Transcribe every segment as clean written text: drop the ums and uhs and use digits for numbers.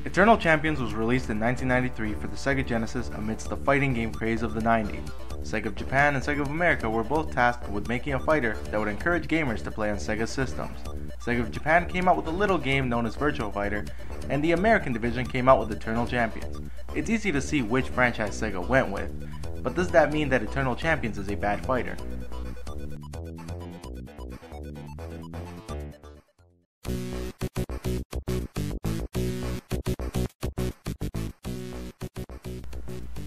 Eternal Champions was released in 1993 for the Sega Genesis amidst the fighting game craze of the 90s. Sega of Japan and Sega of America were both tasked with making a fighter that would encourage gamers to play on Sega systems. Sega of Japan came out with a little game known as Virtual Fighter, and the American division came out with Eternal Champions. It's easy to see which franchise Sega went with, but does that mean that Eternal Champions is a bad fighter?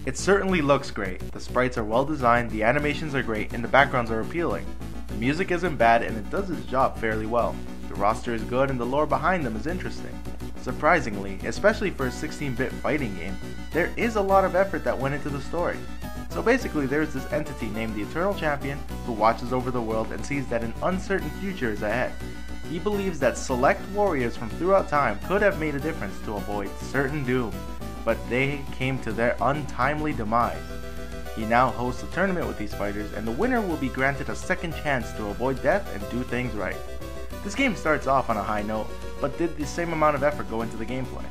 It certainly looks great. The sprites are well designed, the animations are great, and the backgrounds are appealing. The music isn't bad and it does its job fairly well. The roster is good and the lore behind them is interesting. Surprisingly, especially for a 16-bit fighting game, there is a lot of effort that went into the story. So basically there's this entity named the Eternal Champion who watches over the world and sees that an uncertain future is ahead. He believes that select warriors from throughout time could have made a difference to avoid certain doom, but they came to their untimely demise. He now hosts a tournament with these fighters, and the winner will be granted a second chance to avoid death and do things right. This game starts off on a high note, but did the same amount of effort go into the gameplay?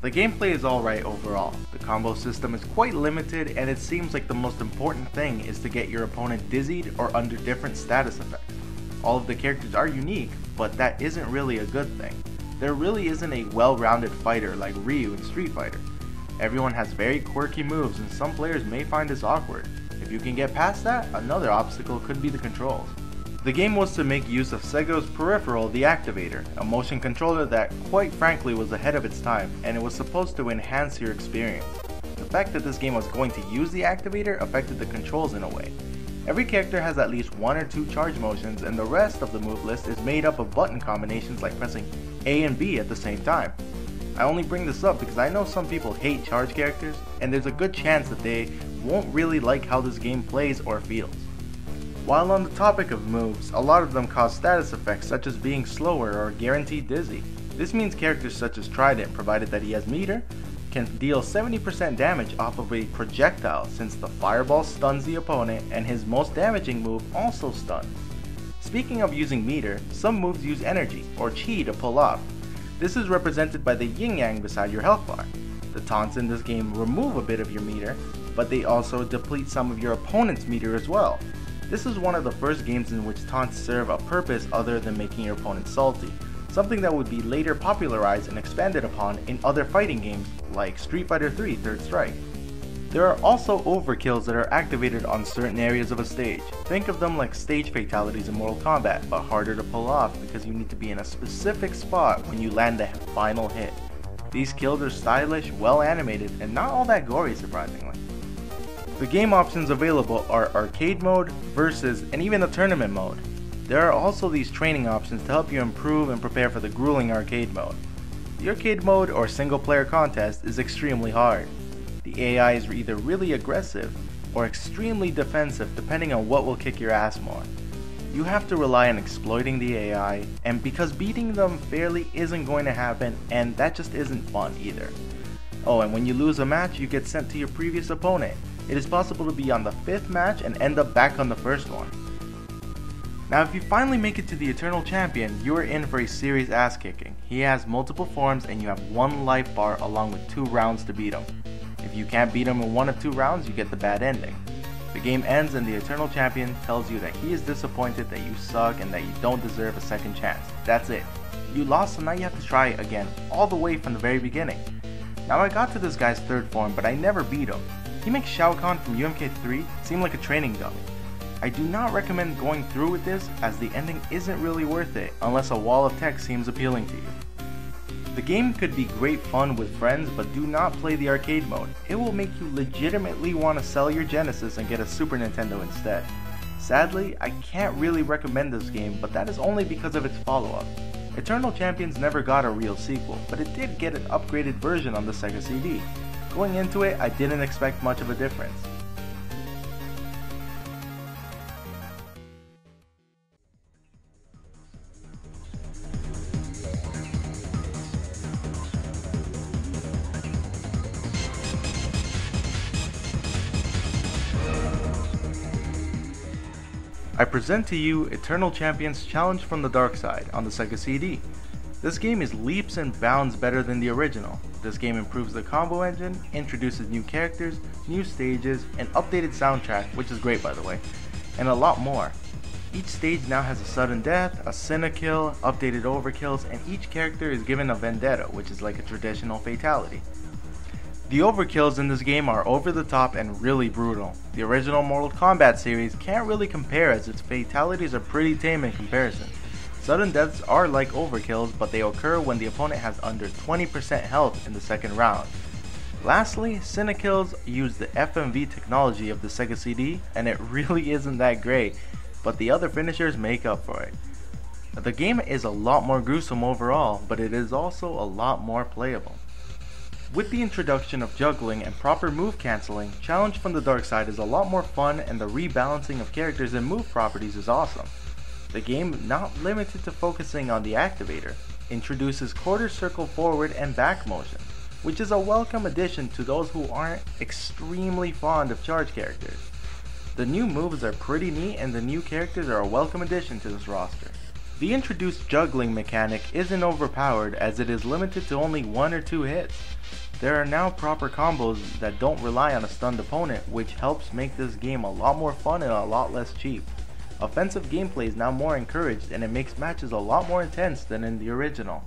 The gameplay is alright overall. The combo system is quite limited, and it seems like the most important thing is to get your opponent dizzied or under different status effects. All of the characters are unique, but that isn't really a good thing. There really isn't a well-rounded fighter like Ryu in Street Fighter. Everyone has very quirky moves, and some players may find this awkward. If you can get past that, another obstacle could be the controls. The game was to make use of Sega's peripheral, the Activator, a motion controller that quite frankly was ahead of its time, and it was supposed to enhance your experience. The fact that this game was going to use the Activator affected the controls in a way. Every character has at least 1 or 2 charge motions, and the rest of the move list is made up of button combinations like pressing A and B at the same time. I only bring this up because I know some people hate charge characters, and there's a good chance that they won't really like how this game plays or feels. While on the topic of moves, a lot of them cause status effects such as being slower or guaranteed dizzy. This means characters such as Trident, provided that he has meter, can deal 70% damage off of a projectile since the fireball stuns the opponent and his most damaging move also stuns. Speaking of using meter, some moves use energy or chi to pull off. This is represented by the yin-yang beside your health bar. The taunts in this game remove a bit of your meter, but they also deplete some of your opponent's meter as well. This is one of the first games in which taunts serve a purpose other than making your opponent salty, something that would be later popularized and expanded upon in other fighting games like Street Fighter 3 Third Strike. There are also overkills that are activated on certain areas of a stage. Think of them like stage fatalities in Mortal Kombat, but harder to pull off because you need to be in a specific spot when you land the final hit. These kills are stylish, well animated, and not all that gory surprisingly. The game options available are arcade mode, versus, and even the tournament mode. There are also these training options to help you improve and prepare for the grueling arcade mode. The arcade mode or single player contest is extremely hard. The AI is either really aggressive or extremely defensive depending on what will kick your ass more. You have to rely on exploiting the AI, and because beating them fairly isn't going to happen, and that just isn't fun either. Oh, and when you lose a match, you get sent to your previous opponent. It is possible to be on the 5th match and end up back on the first one. Now if you finally make it to the Eternal Champion, you are in for a serious ass kicking. He has multiple forms and you have 1 life bar along with 2 rounds to beat him. If you can't beat him in 1 of 2 rounds, you get the bad ending. The game ends and the Eternal Champion tells you that he is disappointed that you suck and that you don't deserve a second chance. That's it. You lost, so now you have to try again, all the way from the very beginning. Now I got to this guy's 3rd form, but I never beat him. He makes Shao Kahn from UMK3 seem like a training dummy. I do not recommend going through with this, as the ending isn't really worth it unless a wall of text seems appealing to you. The game could be great fun with friends, but do not play the arcade mode. It will make you legitimately want to sell your Genesis and get a Super Nintendo instead. Sadly, I can't really recommend this game, but that is only because of its follow-up. Eternal Champions never got a real sequel, but it did get an upgraded version on the Sega CD. Going into it, I didn't expect much of a difference. I present to you Eternal Champions Challenge from the Dark Side on the Sega CD. This game is leaps and bounds better than the original. This game improves the combo engine, introduces new characters, new stages, an updated soundtrack, which is great by the way, and a lot more. Each stage now has a sudden death, a sinna kill, updated overkills, and each character is given a vendetta, which is like a traditional fatality. The overkills in this game are over the top and really brutal. The original Mortal Kombat series can't really compare as its fatalities are pretty tame in comparison. Sudden deaths are like overkills, but they occur when the opponent has under 20% health in the second round. Lastly, sinna kills use the FMV technology of the Sega CD, and it really isn't that great, but the other finishers make up for it. The game is a lot more gruesome overall, but it is also a lot more playable. With the introduction of juggling and proper move cancelling, Challenge from the Dark Side is a lot more fun, and the rebalancing of characters and move properties is awesome. The game, not limited to focusing on the activator, introduces quarter circle forward and back motion, which is a welcome addition to those who aren't extremely fond of charge characters. The new moves are pretty neat, and the new characters are a welcome addition to this roster. The introduced juggling mechanic isn't overpowered as it is limited to only 1 or 2 hits. There are now proper combos that don't rely on a stunned opponent, which helps make this game a lot more fun and a lot less cheap. Offensive gameplay is now more encouraged, and it makes matches a lot more intense than in the original.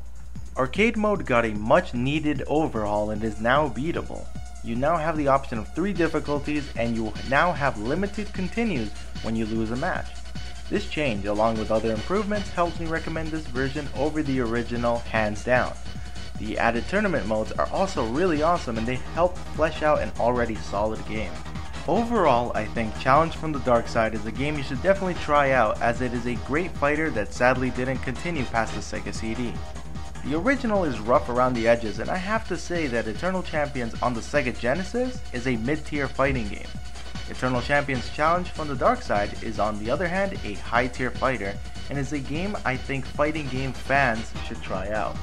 Arcade mode got a much needed overhaul and is now beatable. You now have the option of 3 difficulties, and you now have limited continues when you lose a match. This change, along with other improvements, helps me recommend this version over the original hands down. The added tournament modes are also really awesome, and they help flesh out an already solid game. Overall, I think Challenge from the Dark Side is a game you should definitely try out, as it is a great fighter that sadly didn't continue past the Sega CD. The original is rough around the edges, and I have to say that Eternal Champions on the Sega Genesis is a mid-tier fighting game. Eternal Champions Challenge from the Dark Side is on the other hand a high-tier fighter, and is a game I think fighting game fans should try out.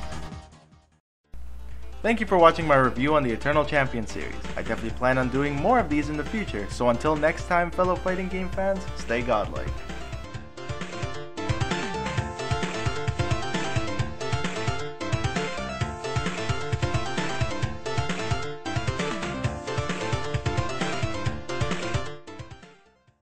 Thank you for watching my review on the Eternal Champion series. I definitely plan on doing more of these in the future, so until next time fellow fighting game fans, stay godlike.